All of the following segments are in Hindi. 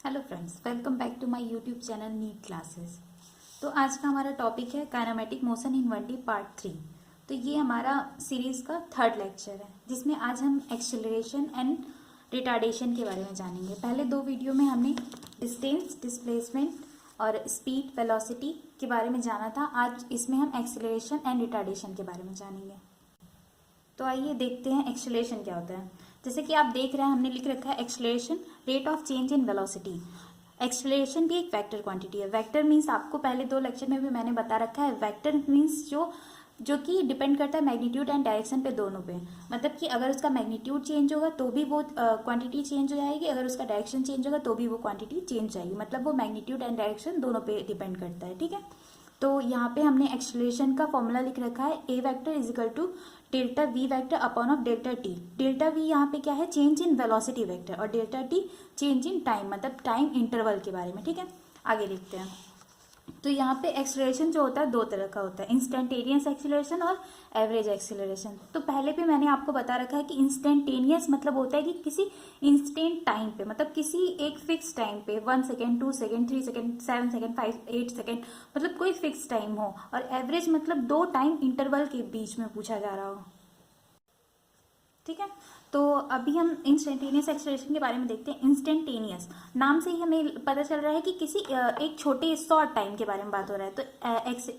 Hello friends, welcome back to my YouTube channel NEET classes. तो आज का हमारा टॉपिक है kinematic motion in 1D part 3। तो ये हमारा सीरीज का थर्ड लेक्चर है जिसमें आज हम एक्सेलरेशन एंड रिटार्डेशन के बारे में जानेंगे। पहले दो वीडियो में हमने डिस्टेंस, डिस्प्लेसमेंट और स्पीड, वेलोसिटी के बारे में जाना था। आज इसमें हम एक्सेलरेशन एंड रिटार्डेशन के बारे में जानेंगे। तो आइए देखते हैं एक्सेलरेशन क्या होता है। जैसे कि आप देख रहे हैं, हमने लिख रखा है acceleration rate of change in velocity. Acceleration भी एक वेक्टर क्वांटिटी है। वेक्टर मीन्स आपको पहले दो लेक्चर में भी मैंने बता रखा है, वेक्टर मीन्स जो कि डिपेंड करता है मैग्नीट्यूड एंड डायरेक्शन पे, दोनों पे। मतलब कि अगर उसका मैग्नीट्यूड चेंज होगा तो भी वो क्वांटिटी चेंज हो जाएगी, अगर उसका डायरेक्शन चेंज होगा तो भी वो क्वांटिटी चेंज हो जाएगी। मतलब वो मैग्नीट्यूड एंड डायरेक्शन दोनों पे डिपेंड करता है। ठीक है, तो यहाँ पे हमने एक्सेलरेशन का फॉर्मूला लिख रखा है, A vector is equal to delta V vector upon of delta T. Delta V यहाँ पे क्या है, चेंज इन वेलोसिटी वेक्टर, और delta T change in time, मतलब टाइम इंटरवल के बारे में। ठीक है, आगे देखते हैं। तो यहाँ पे एक्सेलरेशन जो होता है दो तरह का होता है, इंस्टेंटेनियस एक्सेलरेशन और एवरेज एक्सेलरेशन। तो पहले भी मैंने आपको बता रखा है कि इंस्टेंटेनियस मतलब होता है कि किसी इंस्टेंट टाइम पे, मतलब किसी एक फिक्स टाइम पे, 1 second, 2 second, 3 second, 7 second, 5, 8 second, मतलब कोई फिक्स टाइम हो। और एवरेज मतलब दो टाइम इंटरवल के बीच में पूछा जा रहा हो। ठीक है, तो अभी हम इंस्टेंटेनियस एक्सेलरेशन के बारे में देखते हैं। इंस्टेंटेनियस नाम से ही हमें पता चल रहा है कि किसी एक छोटे शॉर्ट टाइम के बारे में बात हो रहा है। तो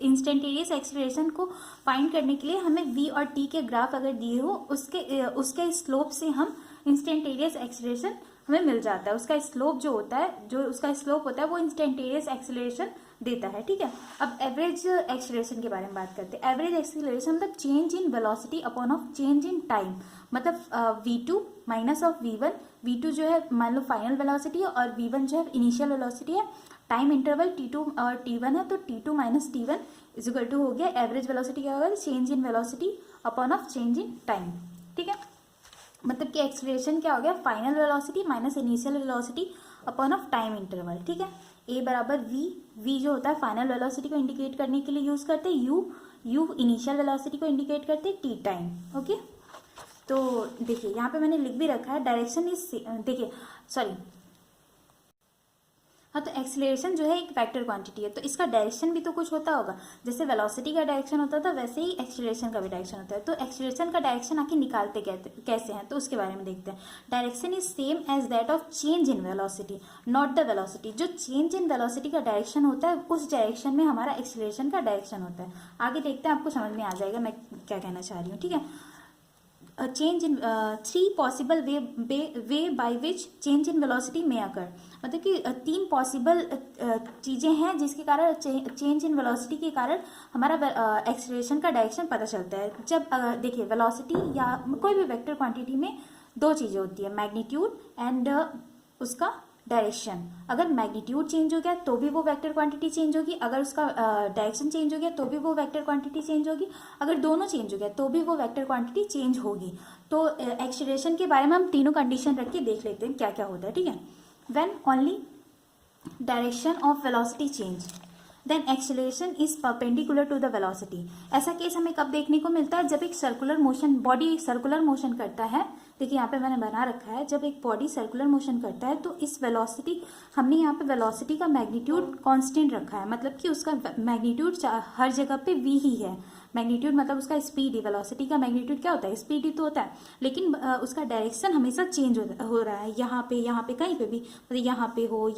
इंस्टेंटेनियस एक्सेलरेशन को फाइंड करने के लिए हमें वी और टी के ग्राफ अगर दिए हो, उसके स्लोप से हम इंस्टेंटेनियस एक्सेलरेशन हमें मिल जाता है। उसका स्लोप जो होता है, वो इंस्टेंटेनियस एक्सेलरेशन देता है। ठीक है, अब एवरेज एक्सेलरेशन के बारे में बात करते हैं। एवरेज एक्सेलरेशन मतलब change in velocity upon of change in time. मतलब v2 minus of v1। v2 जो है मान लो फाइनल वेलोसिटी है, और v1 जो है इनिशियल वेलोसिटी है। टाइम इंटरवल t2 और t1 है, तो t2 minus t1 is equal to हो गया एवरेज वेलोसिटी क्या होगा, change in velocity upon of change in time. ठीक है, मतलब कि एक्सेलरेशन क्या हो गया, final velocity minus initial velocity upon of time interval. ठीक है, ए बराबर वी जो होता है फाइनल वेलोसिटी को इंडिकेट करने के लिए यूज करते हैं, यू इनिशियल वेलोसिटी को इंडिकेट करते हैं, टी टाइम। ओके, तो देखिए यहाँ पे मैंने लिख भी रखा है डायरेक्शन इज, देखिए सॉरी, हाँ, तो एक्सेलरेशन जो है एक वेक्टर क्वांटिटी है, तो इसका डायरेक्शन भी तो कुछ होता होगा। जैसे वेलोसिटी का डायरेक्शन होता था, वैसे ही एक्सेलरेशन का भी डायरेक्शन होता है। तो एक्सेलरेशन का डायरेक्शन आके निकालते कैसे हैं, तो उसके बारे में देखते हैं। Direction is same as that of change in velocity, not the velocity. जो चेंज इन वेलोसिटी का डायरेक्शन होता है, उस डायरेक्शन में हमारा एक्सेलरेशन का डायरेक्शन होता है। आगे देखते हैं, आपको समझ में आ जाएगा मैं क्या कहना चाह रही हूँ। ठीक है, change in 3 possible way by which change in velocity में अकर। मतलब कि 3 पॉसिबल चीज़ें हैं जिसके कारण चेंज इन वेलोसिटी के कारण हमारा एक्सेलरेशन का डायरेक्शन पता चलता है। जब देखिए वेलोसिटी या कोई भी वेक्टर क्वांटिटी में दो चीज़ें होती है, मैग्नीट्यूड एंड उसका डायरेक्शन। अगर मैग्नीट्यूड चेंज हो गया तो भी वो वेक्टर क्वांटिटी चेंज होगी, अगर उसका डायरेक्शन चेंज हो गया तो भी वो वेक्टर क्वांटिटी चेंज होगी, अगर दोनों चेंज हो गया तो भी वो वेक्टर क्वांटिटी चेंज होगी। तो एक्सेलरेशन के बारे में हम तीनों कंडीशन रख के देख लेते हैं क्या क्या होता है। ठीक है, when only direction of velocity change then acceleration is perpendicular to the velocity. ऐसा केस हमें कब देखने को मिलता है, जब एक circular motion, body circular motion करता है। देखिए यहाँ पे मैंने बना रखा है, जब एक बॉडी सर्कुलर मोशन करता है तो इस वेलोसिटी, हमने यहाँ पे वेलोसिटी का मैग्नीट्यूड कांस्टेंट रखा है, मतलब कि उसका मैग्नीट्यूड हर जगह पे v ही है। मैग्नीट्यूड मतलब उसका स्पीड ही, वेलोसिटी का मैग्नीट्यूड क्या होता है, स्पीड ही तो होता है, लेकिन उसका डायरेक्शन हमेशा चेंज हो रहा है। यहाँ पे कहीं पे भी, मतलब यहाँ पे हो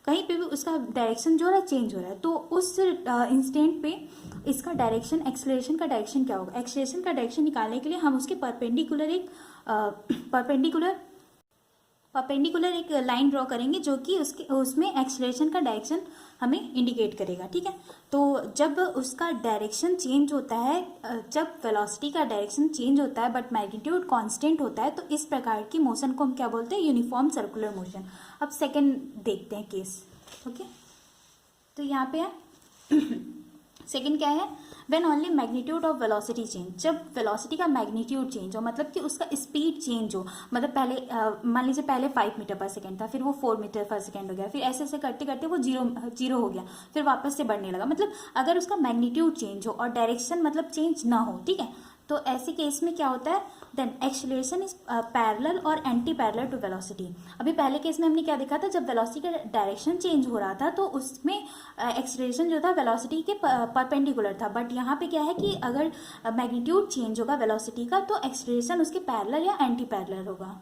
कहीं पे भी उसका डायरेक्शन जो है चेंज हो रहा है। तो उस इंस्टेंट पे इसका डायरेक्शन, एक्सेलरेशन का डायरेक्शन क्या होगा। एक्सेलरेशन का डायरेक्शन निकालने के लिए हम उसके परपेंडिकुलर एक लाइन ड्रॉ करेंगे, जो कि उसमें एक्सेलरेशन का डायरेक्शन हमें इंडिकेट करेगा। ठीक है, तो जब उसका डायरेक्शन चेंज होता है, जब वेलोसिटी का डायरेक्शन चेंज होता है बट मैग्नीट्यूड कांस्टेंट होता है, तो इस प्रकार की मोशन को हम क्या बोलते हैं, यूनिफॉर्म सर्कुलर मोशन। अब सेकेंड देखते हैं केस। ओके, तो यहाँ पे है सेकेंड क्या है, when only magnitude of velocity change. जब वेलोसिटी का मैग्नीट्यूड चेंज हो, मतलब कि उसका स्पीड चेंज हो, मतलब पहले मान लीजिए पहले 5 मीटर पर सेकेंड था, फिर वो 4 मीटर पर सेकेंड हो गया, फिर ऐसे ऐसे करते करते वो जीरो हो गया, फिर वापस से बढ़ने लगा। मतलब अगर उसका मैग्नीट्यूड चेंज हो और डायरेक्शन मतलब चेंज ना हो, ठीक है, तो ऐसे केस में क्या होता है, देन एक्सेलरेशन इज पैरेलल और एंटी पैरेलल टू वेलोसिटी। अभी पहले केस में हमने क्या देखा था, जब वेलोसिटी का डायरेक्शन चेंज हो रहा था तो उसमें एक्सेलरेशन जो था वेलोसिटी के परपेंडिकुलर था, बट यहाँ पे क्या है कि अगर मैग्नीट्यूड चेंज होगा वेलोसिटी का तो एक्सेलरेशन उसके पैरेलल या एंटी पैरेलल होगा।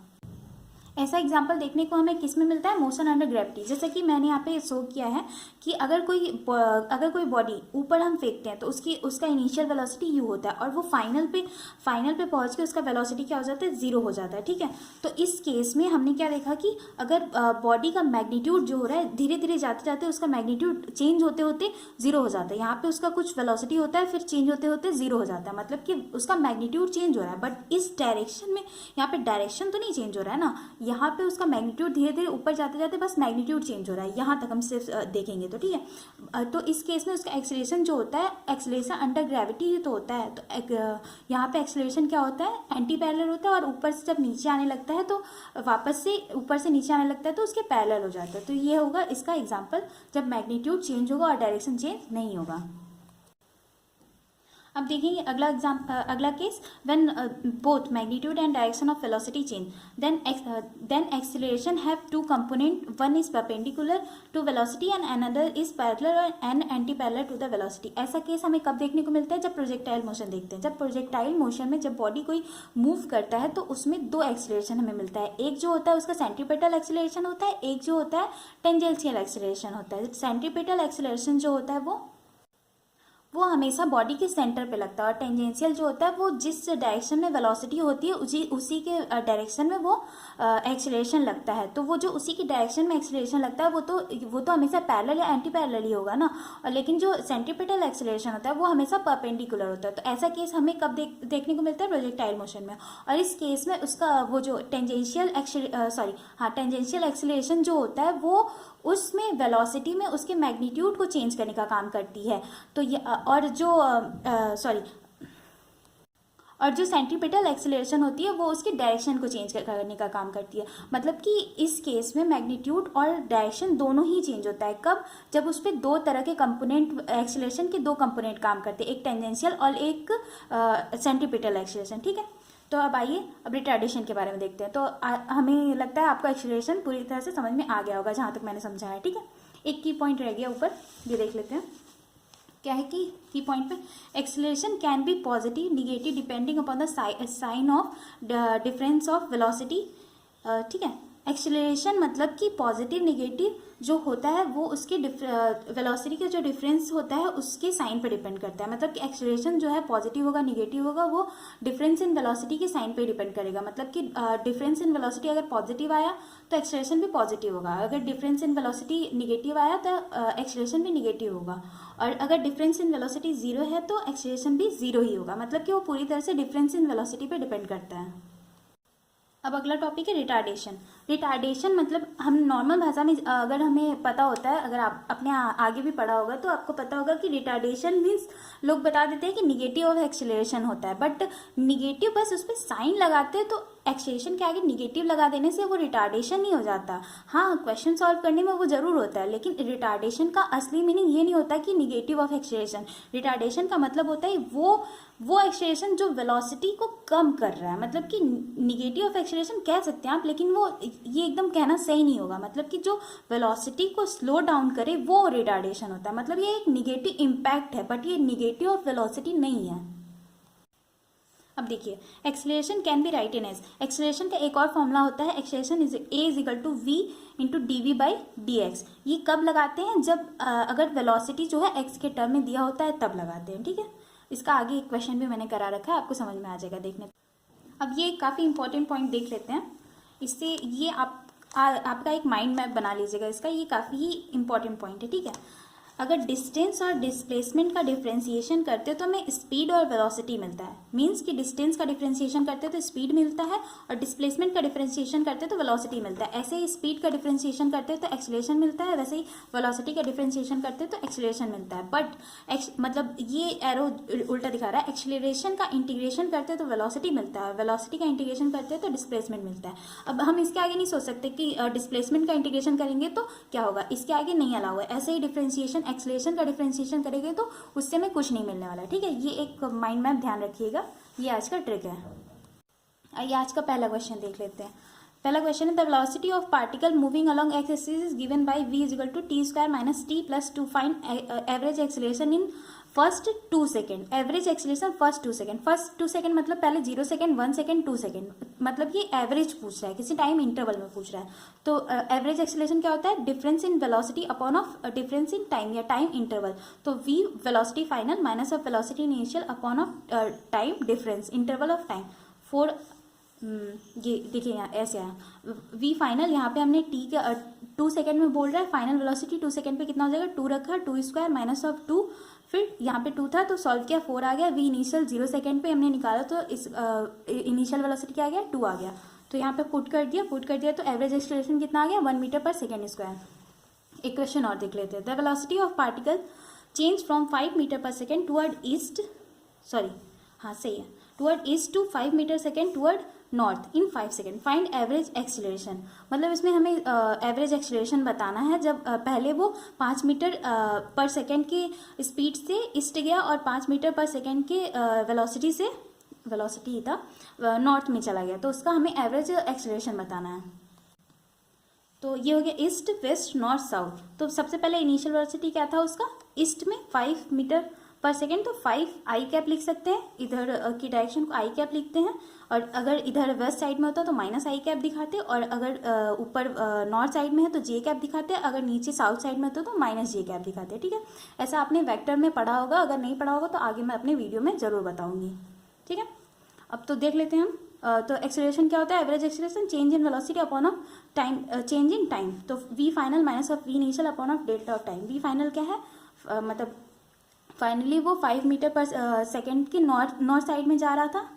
ऐसा एग्जाम्पल देखने को हमें किस में मिलता है, मोशन अंडर ग्रेविटी। जैसे कि मैंने यहाँ पे शो किया है कि अगर कोई बॉडी ऊपर हम फेंकते हैं तो उसका इनिशियल वेलोसिटी यू होता है और वो फाइनल पे पहुंच के उसका वेलोसिटी क्या हो जाता है, जीरो हो जाता है, ठीक है। तो इस केस में हमने क्या देखा कि अगर बॉडी का मैग्नीट्यूड जो हो रहा है धीरे धीरे जाते जाते उसका मैग्नीट्यूड चेंज होते होते जीरो हो जाता है। यहाँ पे उसका कुछ वेलोसिटी होता है, फिर चेंज होते होते जीरो हो जाता है, मतलब कि उसका मैग्नीट्यूड चेंज हो रहा है। बट इस डायरेक्शन में यहाँ पे डायरेक्शन तो नहीं चेंज हो रहा है ना, यहाँ पे उसका मैग्नीट्यूड धीरे धीरे ऊपर जाते जाते बस मैग्नीट्यूड चेंज हो रहा है, यहाँ तक हम सिर्फ देखेंगे तो ठीक है। तो इस केस में उसका एक्सेलरेशन जो होता है, एक्सेलरेशन अंडर ग्रेविटी ही तो होता है, तो यहाँ पे एक्सेलरेशन क्या होता है, एंटी पैरेलल होता है, और ऊपर से जब नीचे आने लगता है तो वापस से ऊपर से नीचे आने लगता है तो उसके पैरेलल हो जाता है। तो ये होगा इसका एग्जाम्पल, जब मैग्नीट्यूड चेंज होगा और डायरेक्शन चेंज नहीं होगा। अब देखेंगे अगला case, when both magnitude and direction of velocity change then acceleration have two component, one is perpendicular to velocity and another is parallel and anti parallel to the velocity. ऐसा केस हमें कब देखने को मिलता है, जब प्रोजेक्टाइल मोशन देखते हैं। जब प्रोजेक्टाइल मोशन में जब बॉडी कोई मूव करता है तो उसमें दो एक्सेलरेशन हमें मिलता है, एक जो होता है उसका सेंट्रीपिटल एक्सेलरेशन होता है, एक जो होता है टेंजेंशियल एक्सेलरेशन होता है। सेंट्रीपिटल एक्सेलरेशन जो होता है वो हमेशा बॉडी के सेंटर पे लगता है, और टेंजेंशियल जो होता है वो जिस डायरेक्शन में वेलोसिटी होती है उसी के डायरेक्शन में वो एक्सेलरेशन लगता है। तो वो जो उसी की डायरेक्शन में एक्सेलरेशन लगता है वो तो हमेशा पैरेलल या एंटी पैरेलल ही होगा ना, और लेकिन जो सेंट्रीपिटल एक्सेलरेशन होता है वो हमेशा परपेंडिकुलर होता है। तो ऐसा केस हमें कब देखने को मिलता है, प्रोजेक्टाइल मोशन में। और इस केस में उसका वो जो टेंजेंशियल एक्सेलरेशन जो होता है वो उसमें वेलोसिटी में उसके मैग्नीट्यूड को चेंज करने का काम करती है। तो ये और जो सेंट्रीपिटल एक्सेलरेशन होती है वो उसके डायरेक्शन को चेंज करने का काम करती है। मतलब कि इस केस में मैग्नीट्यूड और डायरेक्शन दोनों ही चेंज होता है। कब, जब उस पर दो तरह के कंपोनेंट, एक्सेलरेशन के दो कंपोनेंट काम करते हैं, एक टेंजेंशियल और एक सेंट्रीपिटल एक्सेलरेशन, ठीक है। तो अब आइए अब रिटार्डेशन के बारे में देखते हैं। तो हमें लगता है आपको एक्सेलरेशन पूरी तरह से समझ में आ गया होगा जहाँ तक मैंने समझाया, ठीक है। एक की पॉइंट रह गया ऊपर, ये देख लेते हैं क्या है कि की पॉइंट पे, acceleration can be positive negative depending upon the sign of difference of velocity, ठीक है। एक्सेलरेशन मतलब कि पॉजिटिव निगेटिव जो होता है वो उसके वेलोसिटी का जो डिफरेंस होता है उसके साइन पे डिपेंड करता है। मतलब कि एक्सेलरेशन जो है पॉजिटिव होगा निगेटिव होगा, वो डिफरेंस इन वेलोसिटी के साइन पे डिपेंड करेगा। मतलब कि डिफरेंस इन वेलोसिटी अगर पॉजिटिव आया तो एक्सेलरेशन भी पॉजिटिव होगा, अगर डिफरेंस इन वेलोसिटी निगेटिव आया तो एक्सेलरेशन भी निगेटिव होगा, और अगर डिफरेंस इन वेलोसिटी जीरो है तो एक्सेलरेशन भी जीरो ही होगा। मतलब कि वो पूरी तरह से डिफरेंस इन वेलोसिटी पे डिपेंड करता है। अब अगला टॉपिक है रिटार्डेशन। रिटार्डेशन मतलब हम नॉर्मल भाषा में अगर हमें पता होता है, अगर आप अपने आगे भी पढ़ा होगा तो आपको पता होगा कि रिटार्डेशन मीन्स लोग बता देते हैं कि निगेटिव ऑफ एक्सेलरेशन होता है, बट निगेटिव बस उस पर साइन लगाते हैं तो एक्सेलरेशन के आगे निगेटिव लगा देने से वो रिटार्डेशन नहीं हो जाता। हाँ, क्वेश्चन सॉल्व करने में वो जरूर होता है, लेकिन रिटार्डेशन का असली मीनिंग ये नहीं होता कि निगेटिव ऑफ एक्सेलरेशन। रिटार्डेशन का मतलब होता है वो एक्सेलरेशन जो वेलोसिटी को कम कर रहा है। मतलब कि निगेटिव ऑफ एक्सेलरेशन कह सकते हैं आप, लेकिन वो ये एकदम कहना सही नहीं होगा। मतलब कि जो वेलोसिटी को स्लो डाउन करे वो रिटार्डेशन होता है। मतलब ये एक निगेटिव इम्पैक्ट है, बट ये निगेटिव ऑफ वेलोसिटी नहीं है। अब देखिए, acceleration can be write in as, acceleration का एक और फॉर्मूला होता है, acceleration is a is equal to V into D V by D X. ये कब लगाते हैं, जब अगर वेलोसिटी जो है एक्स के टर्म में दिया होता है तब लगाते हैं, ठीक है। इसका आगे एक क्वेश्चन भी मैंने करा रखा है, आपको समझ में आ जाएगा देखने। अब ये काफ़ी इंपॉर्टेंट पॉइंट देख लेते हैं, इससे ये आपका एक माइंड मैप बना लीजिएगा इसका, ये काफ़ी ही इंपॉर्टेंट पॉइंट है, ठीक है। अगर डिस्टेंस और डिस्प्लेसमेंट का डिफ्रेंसिएशन करते हो तो हमें स्पीड और वेलोसिटी मिलता है। मीन्स कि डिस्टेंस का डिफ्रेंसिएशन करते तो स्पीड मिलता है, और डिस्प्लेसमेंट का डिफ्रेंसिएशन करते तो वेलोसिटी मिलता है। ऐसे ही स्पीड का डिफ्रेंसिएशन करते तो एक्सेलरेशन मिलता है, वैसे ही वेलोसिटी का डिफ्रेंसिएशन करते तो एक्सेलरेशन मिलता है। बट मतलब ये एरो उल्टा दिखा रहा है, एक्सेलरेशन का इंटीग्रेशन करते तो वेलोसिटी मिलता है, वेलोसिटी का इंटीग्रेशन करते तो डिस्प्लेसमेंट मिलता है। अब हम इसके आगे नहीं सोच सकते कि डिस्प्लेसमेंट का इंटीग्रेशन करेंगे तो क्या होगा, इसके आगे नहीं अलाउ है। ऐसे ही डिफ्रेंसिएशन एक्सेलरेशन का डिफरेंशिएशन करेंगे तो उससे में कुछ नहीं मिलने वाला है, ठीक है। ये एक माइंड मैप ध्यान रखिएगा, ये आज का ट्रिक है। आइए आज का पहला क्वेश्चन देख लेते हैं। पहला क्वेश्चन है the velocity of particle moving along x axis is given by v is equal to T square minus T plus two find average acceleration in first 2 second. Average acceleration first 2 second. First 2 second मतलब पहले 0 सेकेंड 1 सेकेंड 2 सेकेंड, मतलब ये एवरेज पूछ रहा है, किसी टाइम इंटरवल में पूछ रहा है। तो एवरेज एक्सीलरेशन क्या होता है? Difference in velocity upon of difference in time या टाइम इंटरवल। तो v velocity final minus of velocity initial upon of time difference interval of time 4। ये देखिए यहाँ ऐसे आया v फाइनल, यहाँ पे हमने t के 2 सेकेंड में बोल रहा है, फाइनल वेलोसिटी 2 सेकेंड पे कितना हो जाएगा? 2 रखा, 2 स्क्वायर माइनस ऑफ 2, फिर यहाँ पे 2 था तो सॉल्व किया 4 आ गया। v इनिशियल 0 सेकेंड पे हमने निकाला तो इस इनिशियल वेलोसिटी क्या आ गया? 2 आ गया। तो यहाँ पे पुट कर दिया तो एवरेज एक्सीलरेशन कितना आ गया? 1 मीटर पर सेकेंड स्क्वायर। एक क्वेश्चन और देख लेते हैं। The velocity of particle change from 5 metre per second toward east, sorry हाँ सही है, toward east to 5 metre second toward north in 5 second. Find average acceleration. मतलब इसमें हमें एवरेज एक्सीलरेशन बताना है जब पहले वो 5 मीटर पर सेकेंड की स्पीड से ईस्ट गया और 5 मीटर पर सेकेंड के वेलोसिटी ही था नॉर्थ में चला गया, तो उसका हमें एवरेज एक्सीलरेशन बताना है। तो ये हो गया ईस्ट वेस्ट नॉर्थ साउथ। तो सबसे पहले इनिशियल वेलोसिटी क्या था उसका? ईस्ट में 5 मीटर पर सेकेंड, तो 5 आई कैप लिख सकते हैं, इधर की डायरेक्शन को आई कैप लिखते हैं, और अगर इधर वेस्ट साइड में होता तो माइनस आई कैप दिखाते, और अगर ऊपर नॉर्थ साइड में है तो जे कैप दिखाते, अगर नीचे साउथ साइड में होता तो माइनस जे कैप दिखाते। ठीक है, ऐसा आपने वेक्टर में पढ़ा होगा, अगर नहीं पढ़ा होगा तो आगे मैं अपने वीडियो में जरूर बताऊंगी। ठीक है, अब तो देख लेते हैं हम। तो एक्सीलरेशन क्या होता है? Average acceleration change in velocity upon of time, change in time. तो v final minus of v initial upon of delta of time. v final क्या है? मतलब फाइनली वो 5 मीटर पर सेकेंड के नॉर्थ साइड में जा रहा था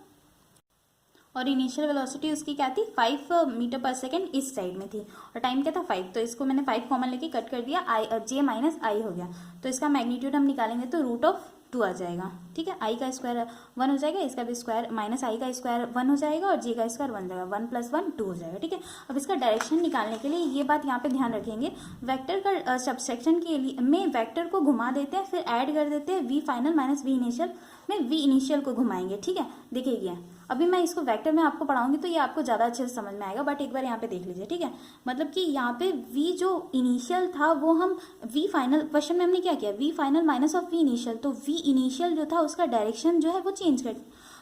और इनिशियल वेलोसिटी उसकी क्या थी? 5 metre per second east side में थी, और टाइम क्या था? 5। तो इसको मैंने 5 कॉमन लेके कट कर दिया, आई जे माइनस आई हो गया। तो इसका मैग्नीट्यूड हम निकालेंगे तो √2 आ जाएगा। ठीक है, आई का स्क्वायर 1 हो जाएगा, इसका भी स्क्वायर माइनस आई का स्क्वायर 1 हो जाएगा, और जे का स्क्वायर 1 हो जाएगा। 1 + 1 2 हो जाएगा। ठीक है, अब इसका डायरेक्शन निकालने के लिए ये बात यहाँ पे ध्यान रखेंगे, वेक्टर का सब्सट्रैक्शन के लिए में वेक्टर को घुमा देते हैं, फिर ऐड कर देते हैं v final minus v initial में v इनिशियल को घुमाएंगे। ठीक है, देखिए अभी मैं इसको वेक्टर में आपको पढ़ाऊंगी तो ये आपको ज़्यादा अच्छे से समझ में आएगा, बट एक बार यहाँ पे देख लीजिए। ठीक है, मतलब कि यहाँ पे v जो इनिशियल था वो हम v फाइनल, क्वेश्चन में हमने क्या किया? v final minus of v initial, तो v इनिशियल जो था उसका डायरेक्शन जो है वो चेंज कर,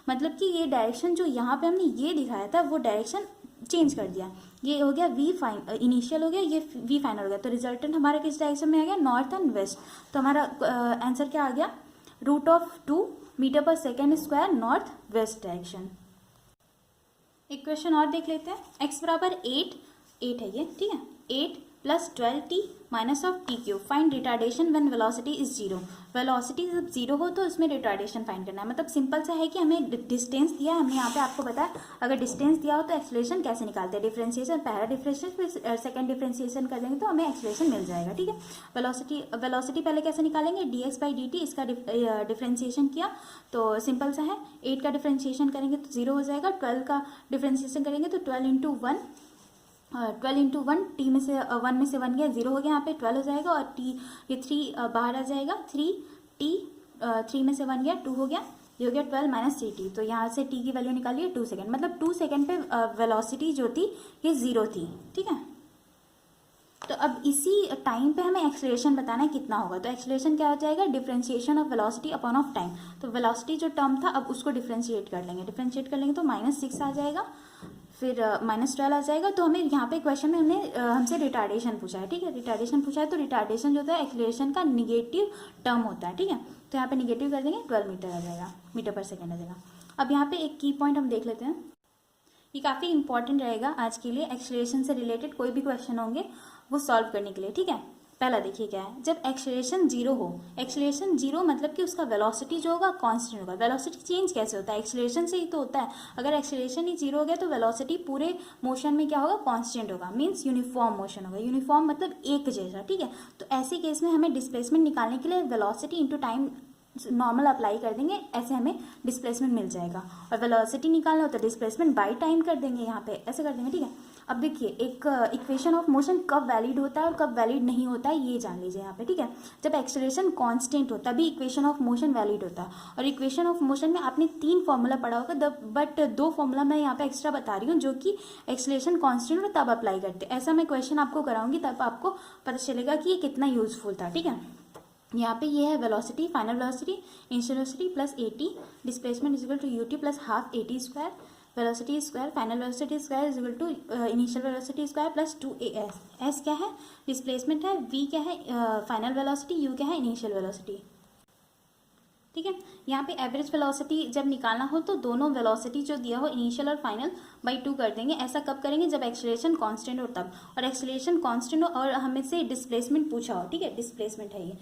मतलब कि ये डायरेक्शन जो यहाँ पे हमने ये दिखाया था वो डायरेक्शन चेंज कर दिया। ये हो गया v इनिशियल हो गया, ये v फाइनल हो गया। तो रिजल्टेंट हमारा किस डायरेक्शन में आ गया? North and west. तो हमारा आंसर क्या आ गया? √2 metre per second square north west direction. एक क्वेश्चन और देख लेते हैं। x बराबर 8 है ये, ठीक है, 8 + 12t minus of T cube. Find retardation when velocity is 0। Velocity जब 0 हो तो उसमें रिटार्डेशन फाइंड करना है। मतलब सिंपल सा है कि हमें डिस्टेंस दिया है, हमने यहाँ पे आपको बताया अगर डिस्टेंस दिया हो तो एक्सीलरेशन कैसे निकालते हैं? डिफरेंशिएशन, पहला डिफरेंशिएशन फिर सेकंड डिफरेंशिएशन कर देंगे तो हमें एक्सीलरेशन मिल जाएगा। ठीक है, वेलोसिटी पहले कैसे निकालेंगे? dx/dt, इसका डिफरेंशिएशन किया तो सिंपल सा है, 8 का डिफरेंशिएशन करेंगे तो 0 हो जाएगा, 12 का डिफरेंशिएशन करेंगे तो 12 × 1 टी में से 1 में से 1 गया, 0 हो गया, यहाँ पे 12 हो जाएगा, और टी ये 3 बाहर आ जाएगा, 3t 3 में से 1 गया, 2 हो गया, ये हो गया 12 माइनस 3t। तो यहाँ से t की वैल्यू निकालिए 2 सेकेंड, मतलब 2 सेकेंड पे वेलोसिटी जो थी ये 0 थी। ठीक है, तो अब इसी टाइम पे हमें एक्सीलरेशन बताना है कितना होगा। तो एक्सीलरेशन क्या हो जाएगा? Differentiation of velocity upon of time. तो वेलोसिटी जो टर्म था अब उसको डिफरेंशिएट कर लेंगे तो -6 आ जाएगा, फिर -12 आ जाएगा। तो हमें यहाँ पे क्वेश्चन में हमसे रिटार्डेशन पूछा है। ठीक है, रिटार्डेशन पूछा है तो रिटार्डेशन जो होता है एक्सीलरेशन का निगेटिव टर्म होता है। ठीक है, तो यहाँ पे निगेटिव कर देंगे, 12 मीटर आ जाएगा, मीटर पर सेकेंड आ जाएगा। अब यहाँ पे एक की पॉइंट हम देख लेते हैं, ये काफ़ी इंपॉर्टेंट रहेगा आज के लिए। एक्सीलरेशन से रिलेटेड कोई भी क्वेश्चन होंगे वो सॉल्व करने के लिए। ठीक है, पहला देखिए क्या है, जब एक्सीलरेशन 0 हो, एक्सीलरेशन 0 मतलब कि उसका वेलोसिटी जो होगा कांस्टेंट होगा। वेलोसिटी चेंज कैसे होता है? एक्सीलरेशन से ही तो होता है। अगर एक्सीलरेशन ही 0 हो गया तो वेलोसिटी पूरे मोशन में क्या होगा? कांस्टेंट होगा, मींस यूनिफॉर्म मोशन होगा। यूनिफॉर्म मतलब एक जैसा। ठीक है, तो ऐसे केस में हमें डिस्प्लेसमेंट निकालने के लिए velocity into time normal apply कर देंगे, ऐसे हमें डिस्प्लेसमेंट मिल जाएगा। और वेलोसिटी निकालना हो तो डिस्प्लेसमेंट बाय टाइम कर देंगे, यहाँ पे ऐसे कर देंगे, ठीक है। अब देखिए एक इक्वेशन ऑफ मोशन कब वैलिड होता है और कब वैलिड नहीं होता है ये जान लीजिए यहाँ पे, ठीक है। जब एक्सेलरेशन कांस्टेंट हो तभी इक्वेशन ऑफ मोशन वैलिड होता है। और इक्वेशन ऑफ मोशन में आपने 3 फॉर्मूला पढ़ा होगा, बट 2 फॉर्मूला मैं यहाँ पे एक्स्ट्रा बता रही हूँ जो कि एक्सेलरेशन कांस्टेंट हो तब अप्लाई करते हैं। ऐसा मैं क्वेश्चन आपको कराऊंगी तब आपको पता चलेगा कि ये कितना यूजफुल था, ठीक है। यहाँ पे ये है velocity, final velocity, initial velocity plus AT, displacement is equal to UT plus half AT square, velocity square, final velocity square is equal to initial velocity square plus 2AS। S क्या है, डिस्प्लेसमेंट है, V क्या है, फाइनल वेलोसिटी, U क्या है, इनिशियल वेलोसिटी, ठीक है। यहाँ पे एवरेज वेलोसिटी जब निकालना हो तो दोनों वेलोसिटी जो दिया हो इनिशियल और फाइनल बाई 2 कर देंगे। ऐसा कब करेंगे, जब एक्सेलरेशन कांस्टेंट हो तब। और एक्सेलरेशन कांस्टेंट हो और हमें से डिस्प्लेसमेंट पूछा हो, ठीक है, डिस्प्लेसमेंट है ये,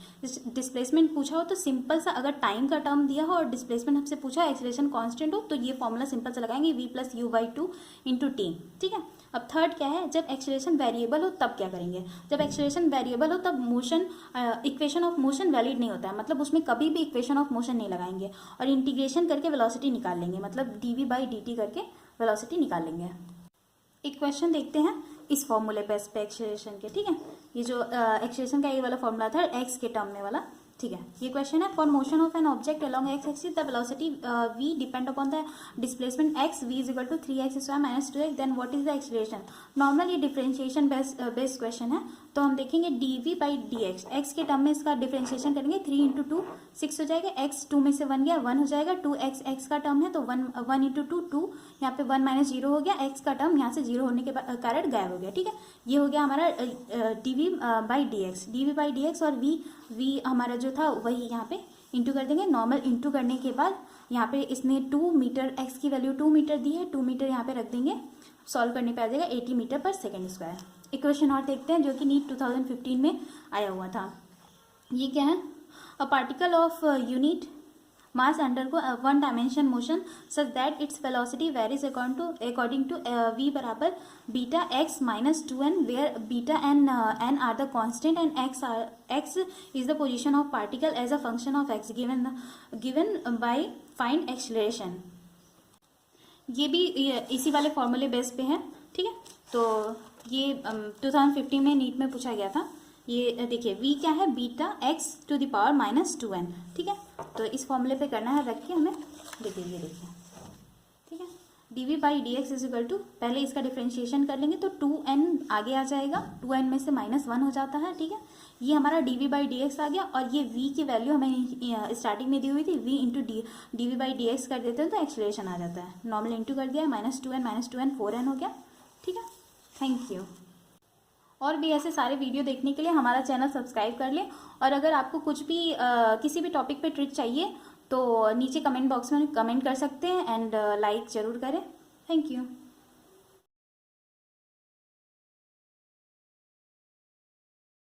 डिस्प्लेसमेंट पूछा हो तो सिंपल सा, अगर टाइम का टर्म दिया हो और डिस्प्लेसमेंट हमसे पूछा, एक्सेलरेशन कांस्टेंट हो, तो ये फॉर्मूला सिंपल सा लगाएंगे, V plus U by 2 into T, ठीक है। अब थर्ड क्या है, जब एक्सेलरेशन वेरिएबल हो तब क्या करेंगे, जब एक्सेलरेशन वेरिएबल हो तब motion equation of motion valid नहीं होता है, मतलब उसमें कभी भी इक्वेशन ऑफ मोशन नहीं लगाएंगे और इंटीग्रेशन करके वेलोसिटी निकाल लेंगे, मतलब dV बाई dt करके वेलोसिटी निकाल लेंगे। एक क्वेश्चन देखते हैं इस फॉर्मूले पे एक्सेलरेशन के, ठीक है। ये जो एक्सेलरेशन का ये वाला फॉर्मूला था x के टर्म में वाला, ठीक है। ये क्वेश्चन है, for motion of an object along x axis the velocity v depend upon the displacement x, v is equal to 3x square minus 2x, then what is the acceleration. Normal ये डिफरेंशिएशन बेस्ड क्वेश्चन है, तो हम देखेंगे dv बाई dx, x के टर्म में इसका डिफरेंशिएशन करेंगे, 3 इंटू 2 6 हो जाएगा, x 2 में से 1 गया 1 हो जाएगा, 2x x का टर्म है तो 1 इंटू 2 2, यहाँ पे 1 माइनस 0 हो गया, x का टर्म यहाँ से 0 होने के कारण गायब हो गया, ठीक है। ये हो गया हमारा dv बाई dx और v हमारा जो था वही यहाँ पे इंटू कर देंगे। नॉर्मल इंटू करने के बाद यहाँ पे इसने 2 मीटर, x की वैल्यू 2 मीटर दी है, 2 मीटर यहाँ पे रख देंगे, सॉल्व करने पे आ जाएगा 80 metre per second square. Equation और देखते हैं जो कि नीट 2015 में आया हुआ था। ये क्या है, a particle of unit mass undergo one dimension motion such that its velocity varies according to v बराबर beta x minus 2n, where beta n are the constant and x is the position of particle as a function of x given by find acceleration. ये भी इसी वाले फॉर्मूले बेस पे है, ठीक है। तो ये 2015 में नीट में पूछा गया था। ये देखिए v क्या है, beta x to the power minus 2n, ठीक है। तो इस फॉर्मूले पे करना है रख के हमें, देखिए ये देखिए, ठीक है। dv by dx is equal to, पहले इसका डिफरेंशिएशन कर लेंगे तो 2n आगे आ जाएगा, 2n में से माइनस 1 हो जाता है, ठीक है। ये हमारा dv बाई dx आ गया और ये v की वैल्यू हमें स्टार्टिंग में दी हुई थी, v into dv by dx कर देते हैं तो एक्सेलरेशन आ जाता है। नॉर्मल इंटू कर दिया, माइनस 2n 4n हो गया, ठीक है। Thank you. और भी ऐसे सारे वीडियो देखने के लिए हमारा चैनल सब्सक्राइब कर लें। और अगर आपको कुछ भी किसी भी टॉपिक पे ट्रिक चाहिए तो नीचे कमेंट बॉक्स में कमेंट कर सकते हैं एंड लाइक ज़रूर करें। Thank you.